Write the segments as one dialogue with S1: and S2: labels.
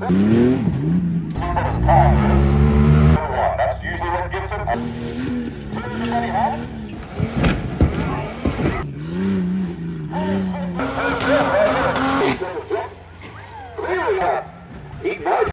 S1: See what his time is. That's usually what gets him. Everybody home? Clearly not. He might.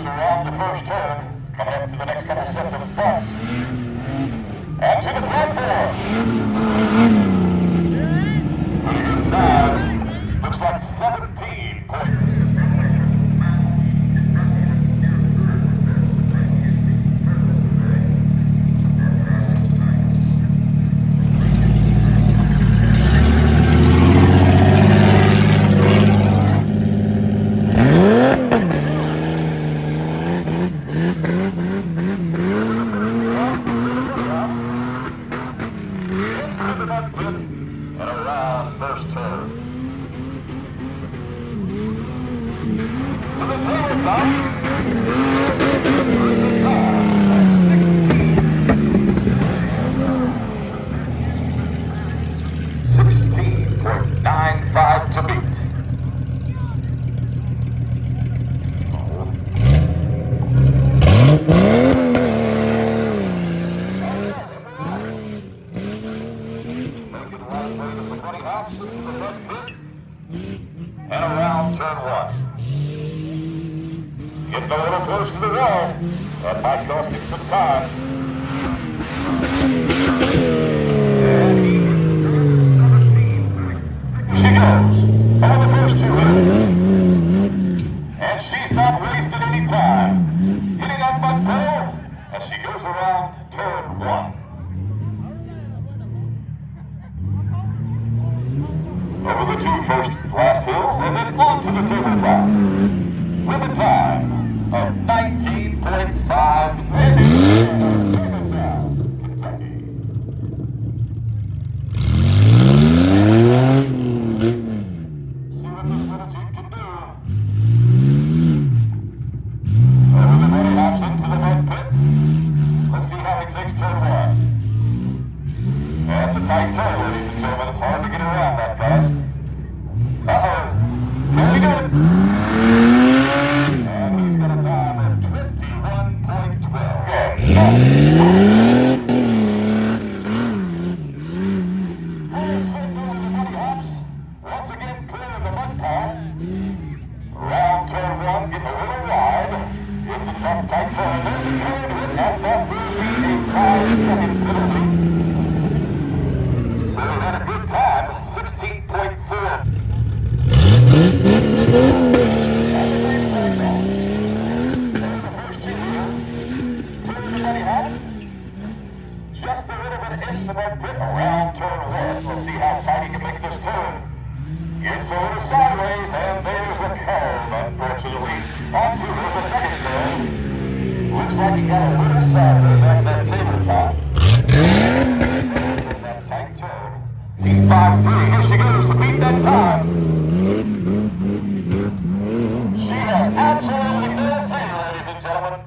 S1: Around the first turn, coming up to the next couple sets of bumps. And to the platform. Pretty good time. Looks like 17 points. And around first turn. To the tail top. 16.95 to beat. Into the red pit and around turn one. Getting a little close to the wall. That might cost him some time. And he hits turn 17. She goes on the first two hitters. And she's not wasting any time. Hitting that mud pedal as she goes around turn one. Over the two first last hills and then onto the tabletop with a time of 19.5 minutes. Tabletop, Kentucky. See what this little team can do. Everybody hops into the mud pit. Let's see how he takes turn one. That's a tight turn, ladies and gentlemen. It's hard to get around that fast. Uh-oh. Very good. And he's got a time of 21.12. Once again, clear of the mud path. Around turn one, getting a little wide. It's a tough, tight turn. There's a cleared hit, and that will be a 5-second penalty. So he had a good time, 16.4. Just a little bit in the mud pit around turn one. We'll see how tight he can make this turn. Gets a little sideways, and there's a curve, unfortunately. Onto there's a second curve. Looks like he got a little sideways off that tabletop. That tight turn. Team 5-3, here she goes to beat that time. She has absolutely no fear, ladies and gentlemen.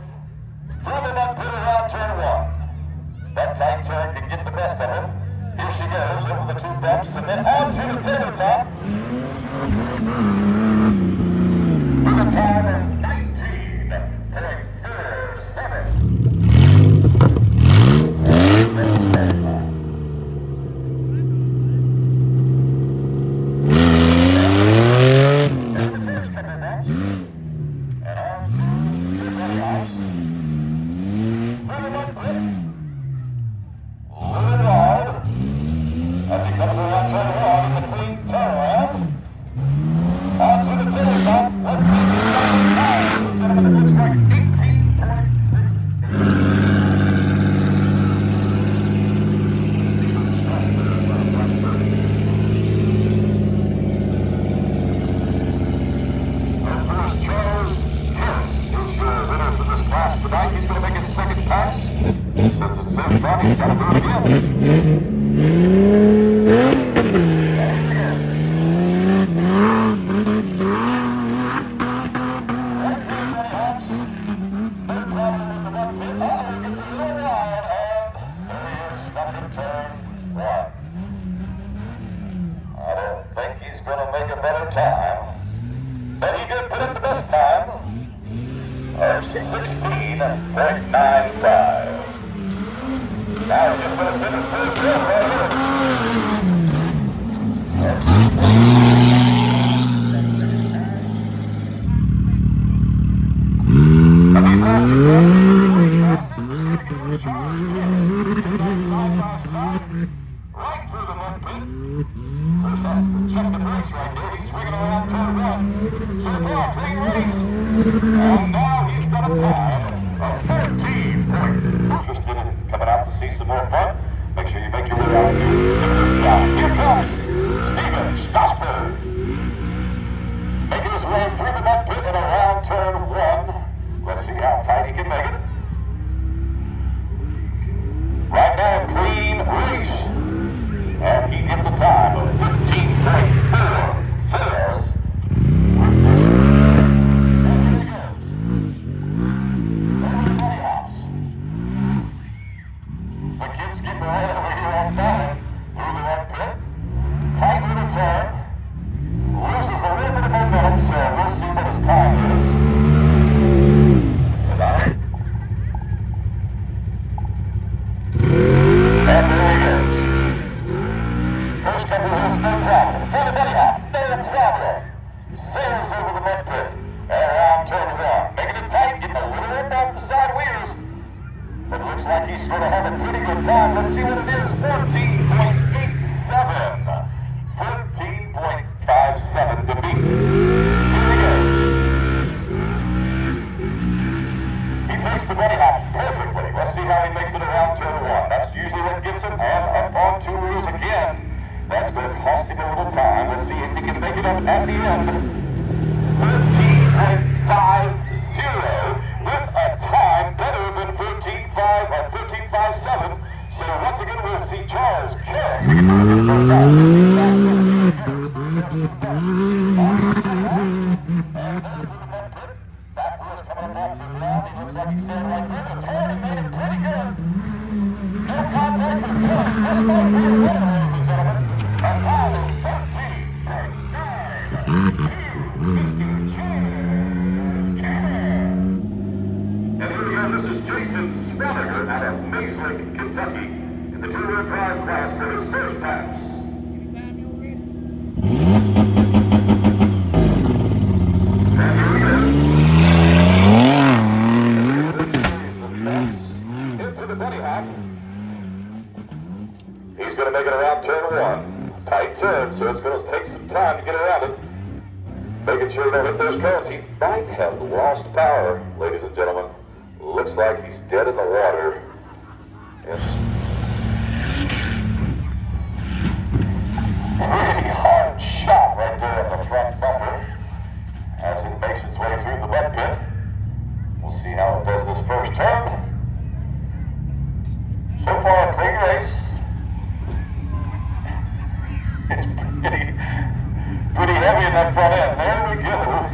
S1: From the mud pit around turn one. That tight turn can get the best of her. Here she goes over the two bumps and then onto the tabletop. With a time of 19.47. As he comes around turn one, it's a clean turnaround. Onto the tabletop. Let's see if he's got having fun, he's got to do it again. Time, but he did put in the best time of 16.95. Now he's just going to send it first in right here. And these last two side by side, right through the mud pit. First has to check the brakes right there. He's swinging around turn one. So far, clean race. And now he's got a time of 13 points. Interested in coming out to see some more fun? Make sure you make your way out to this job. Here comes Steven Strasberg. Making his way through the mud pit and around turn one. Let's see how tight he can make it. Right now, clean race. And he gets a time of 15.4. Fails with this. And here he goes. Over the money house. The kid's getting right over here on time. Through the red pit. Tight little turn. Loses a little bit of momentum, so we'll see what his time is. And there he goes. First couple of hills, no problem. For the buddy hop, no problem. Sails over the mud pit. And around turn one. Making it tight, getting a little bit off the side wheels. But looks like he's going to have a pretty good time. Let's see what it is. 14.87. 14.57 to beat. Here he goes. He takes the buddy hop perfectly. Let's see how he makes it around turn one. That's usually what gets him. And up on two wheels again. That's going to cost him a little time. Let's see if he can make it up at the end. 13.50 with a time better than 13.5 or 13.57. So once again, we'll see Charles Carrick. Back wheels coming up off the ground. He looks like he's sitting right there. The turn, he made it pretty good. No contact with cars. This might be a winner, ladies and gentlemen. And now, 13.9. And here we go. This is Jason Swaniger out of Mays Lake, Kentucky, in the two-wheel drive class for his first pass. And here we go. Into the bunny hop. He's going to make it around turn one. Tight turn, so it's going to take some time to get around it. Making sure he don't hit those cones. He might have lost power, ladies and gentlemen. Looks like he's dead in the water. Yes. Pretty hard shot right there on the front bumper as it makes its way through the mud pit. We'll see how it does this first turn. So far, a clean race. It's pretty heavy in that front end. There we go.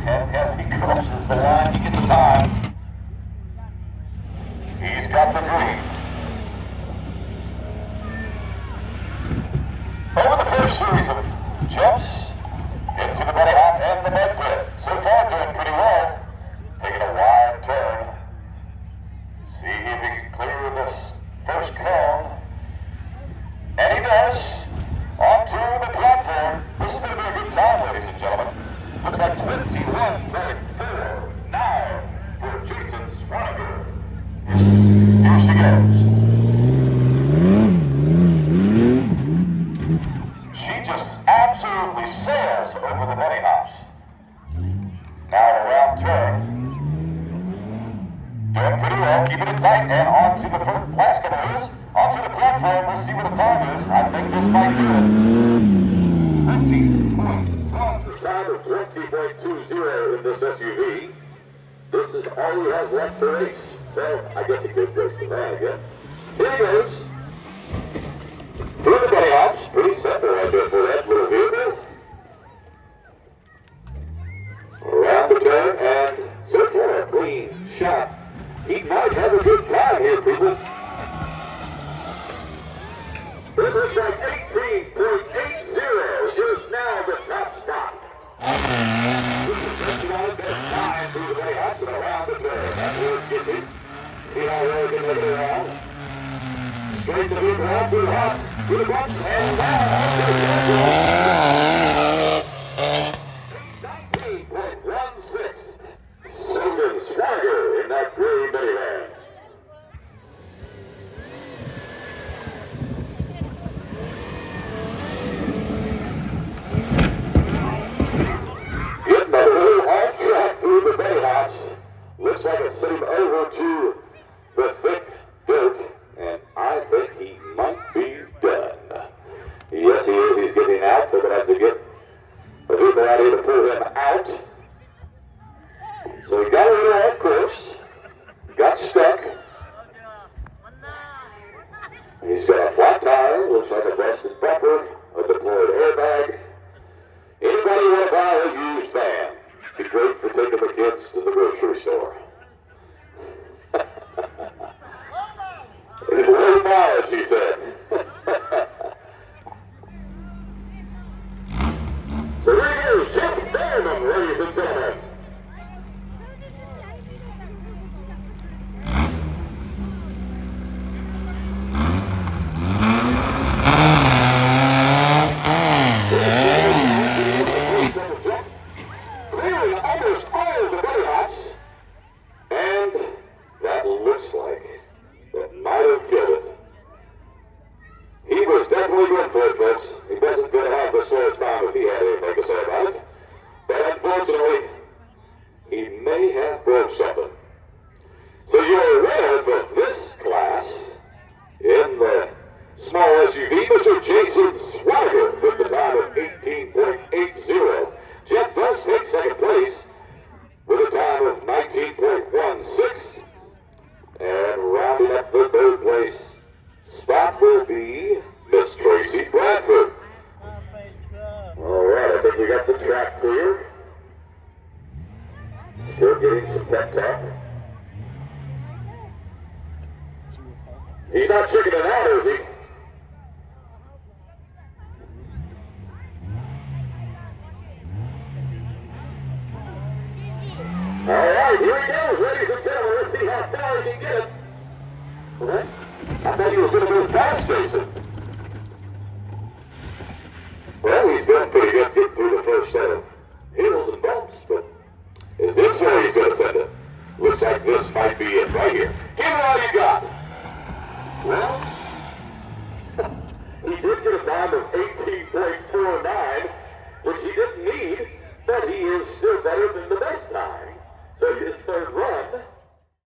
S1: And as he crosses the line, he gets the time. He's got the green. Over the first series of jumps into the bunny hop and the mud pit. So far, doing pretty well. Taking a wide turn. See if he can clear this first cone. And he does. Onto the platform. This is going to be a good time, ladies and gentlemen. Looks like 21.49 for Jason Swaniger. Here she goes. She just absolutely sails over the bunny hops. Now around turn. Doing pretty well, keeping it tight, and onto the last couple of wheels. Onto the platform, we'll see what the time is. I think this might do it. 20.1. The time of 20.20 in this SUV. This is all he has left to race. Well, I guess he could race the van again. Here he goes. Through the belly hops. Pretty simple right there for that little vehicle. Around the turn and so far a clean shot. He might have a good time here, people. It looks like 18.80 is now the top spot. This is just about the best time through the belly hops and around the turn. That's where it gets it. See how well it can make it around. Straight the vehicle out through the hops, through the bumps, and down. 19.16. Susan Swagger in that gray minivan. Getting a little off track through the belly hops. Looks like it's sent him over to the thick dirt, and I think he might be done. Yes, he is. He's getting out. They're going to have to get a vehicle out here to pull him out. So he got a little off course, got stuck. He's got a flat tire, looks like a busted bumper, a deployed airbag. Anybody want to buy a used van? Be great for taking the kids to the grocery store. It's low mileage, he said. So here he goes, Jeff Fairman, ladies and gentlemen. Clearing almost all the belly hops, and that looks like that might have killed it. He was definitely good for it, folks. He wasn't going to have the slowest time if he had anything to say about it. But unfortunately, he may have broke something. So your winner for this class in the small SUV, Mr. Jason Swagger, with the time of 18.80. Jeff does take second place with a time of 19.16. And rounding up the third place spot will be Miss Tracy Bradford. All right, I think we got the track clear. Still getting some pep talk. He's not checking it out, is he? All right, here he goes, ladies and gentlemen. Let's see how far he can get it. What? I thought he was going to go fast, Jason. Well, he's doing pretty good getting through the first set of hills and bumps, but is this where he's going to send it? Looks like this might be it right here. Give it all you got. Well, he did get a time of 18.49, which he didn't need, but he is still better than the best time. So his third run